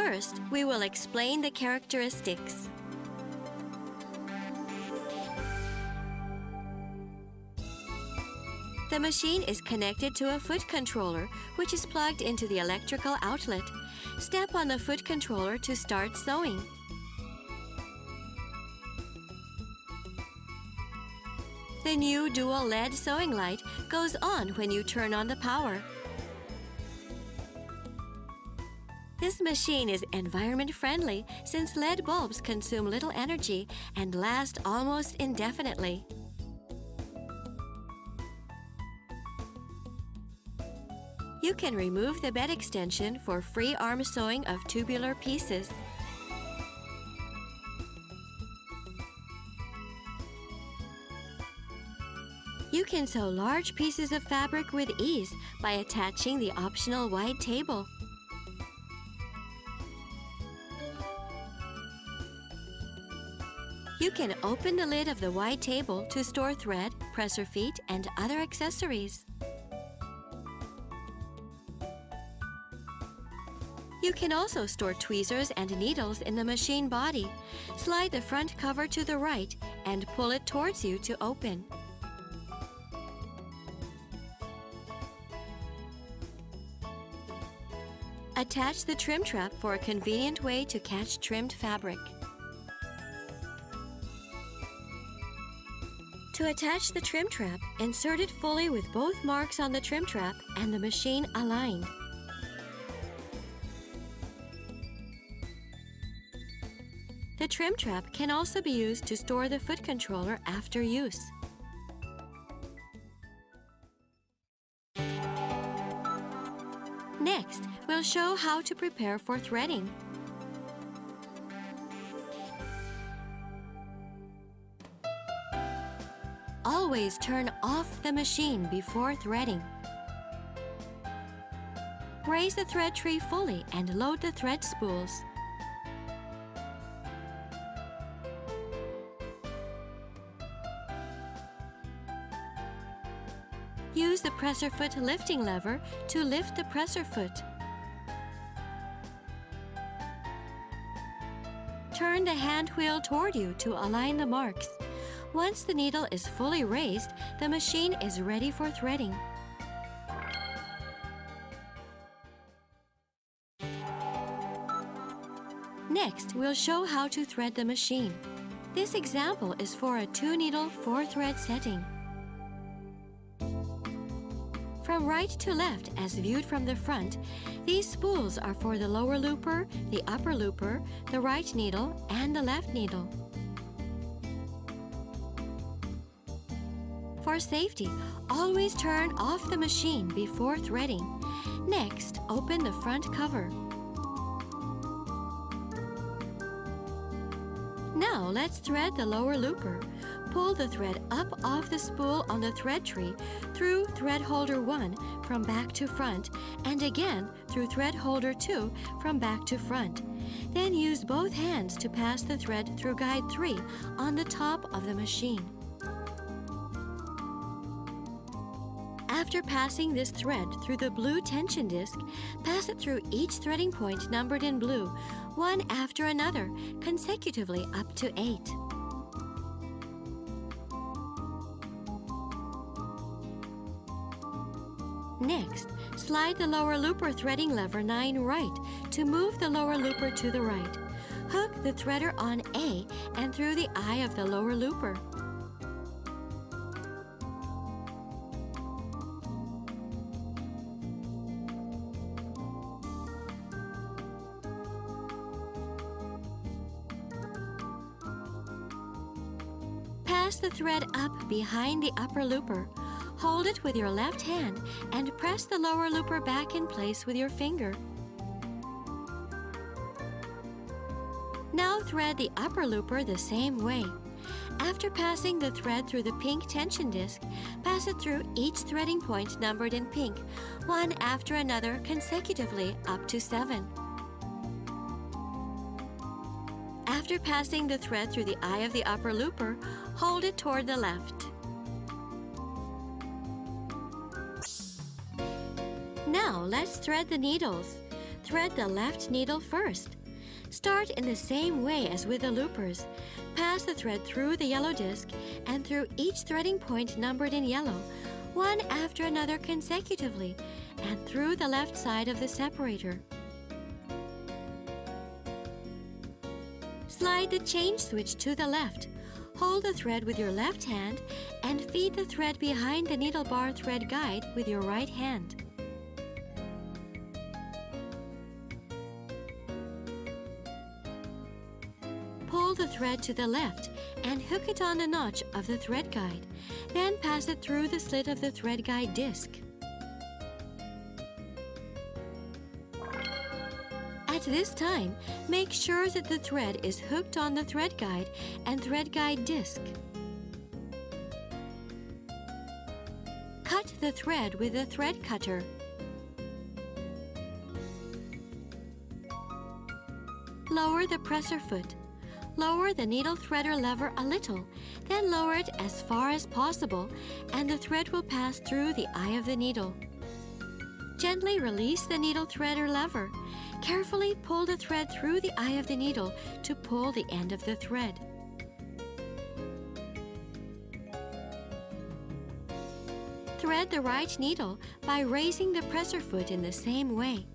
First, we will explain the characteristics. The machine is connected to a foot controller, which is plugged into the electrical outlet. Step on the foot controller to start sewing. The new dual LED sewing light goes on when you turn on the power. This machine is environment-friendly since LED bulbs consume little energy and last almost indefinitely. You can remove the bed extension for free arm sewing of tubular pieces. You can sew large pieces of fabric with ease by attaching the optional wide table. You can open the lid of the wide table to store thread, presser feet, and other accessories. You can also store tweezers and needles in the machine body. Slide the front cover to the right and pull it towards you to open. Attach the trim trap for a convenient way to catch trimmed fabric. To attach the trim trap, insert it fully with both marks on the trim trap and the machine aligned. The trim trap can also be used to store the foot controller after use. Next, we'll show how to prepare for threading. Always turn off the machine before threading. Raise the thread tree fully and load the thread spools. Use the presser foot lifting lever to lift the presser foot. Turn the hand wheel toward you to align the marks. Once the needle is fully raised, the machine is ready for threading. Next, we'll show how to thread the machine. This example is for a 2-needle 4-thread setting. From right to left, as viewed from the front, these spools are for the lower looper, the upper looper, the right needle, and the left needle. For safety, always turn off the machine before threading. Next, open the front cover. Now let's thread the lower looper. Pull the thread up off the spool on the thread tree through thread holder 1 from back to front, and again through thread holder 2 from back to front. Then use both hands to pass the thread through guide 3 on the top of the machine. After passing this thread through the blue tension disc, pass it through each threading point numbered in blue, one after another, consecutively up to 8. Next, slide the lower looper threading lever 9 right to move the lower looper to the right. Hook the threader on A and through the eye of the lower looper. Pass the thread up behind the upper looper. Hold it with your left hand and press the lower looper back in place with your finger. Now thread the upper looper the same way. After passing the thread through the pink tension disc, pass it through each threading point numbered in pink, one after another consecutively up to 7. After passing the thread through the eye of the upper looper, hold it toward the left. Now let's thread the needles. thread the left needle first. Start in the same way as with the loopers. Pass the thread through the yellow disc and through each threading point numbered in yellow, one after another consecutively, and through the left side of the separator. Slide the change switch to the left. Hold the thread with your left hand and feed the thread behind the needle bar thread guide with your right hand. Pull the thread to the left and hook it on the notch of the thread guide. Then pass it through the slit of the thread guide disc. At this time, make sure that the thread is hooked on the thread guide and thread guide disc. Cut the thread with a thread cutter. Lower the presser foot. Lower the needle threader lever a little, then lower it as far as possible, and the thread will pass through the eye of the needle. Gently release the needle threader lever. Carefully pull the thread through the eye of the needle to pull the end of the thread. Thread the right needle by raising the presser foot in the same way.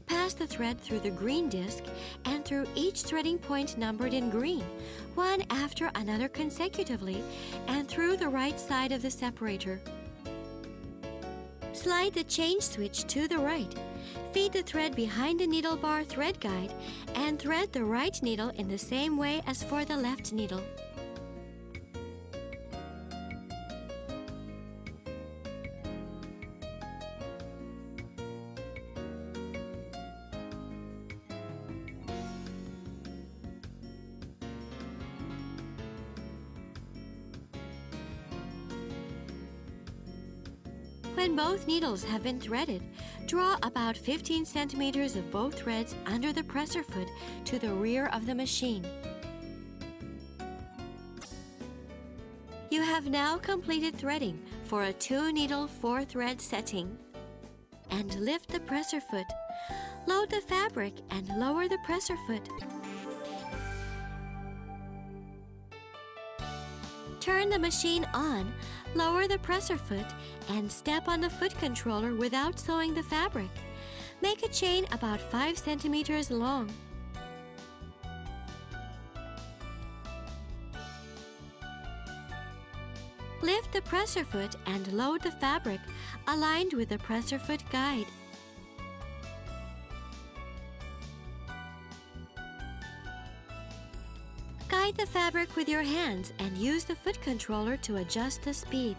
Pass the thread through the green disc and through each threading point numbered in green, one after another consecutively, and through the right side of the separator. Slide the change switch to the right. Feed the thread behind the needle bar thread guide and thread the right needle in the same way as for the left needle. When both needles have been threaded, draw about 15 centimeters of both threads under the presser foot to the rear of the machine. You have now completed threading for a 2-needle 4-thread setting. And lift the presser foot. Load the fabric and lower the presser foot. Turn the machine on, lower the presser foot, and step on the foot controller without sewing the fabric. Make a chain about 5 centimeters long. Lift the presser foot and load the fabric aligned with the presser foot guide. Guide the fabric with your hands and use the foot controller to adjust the speed.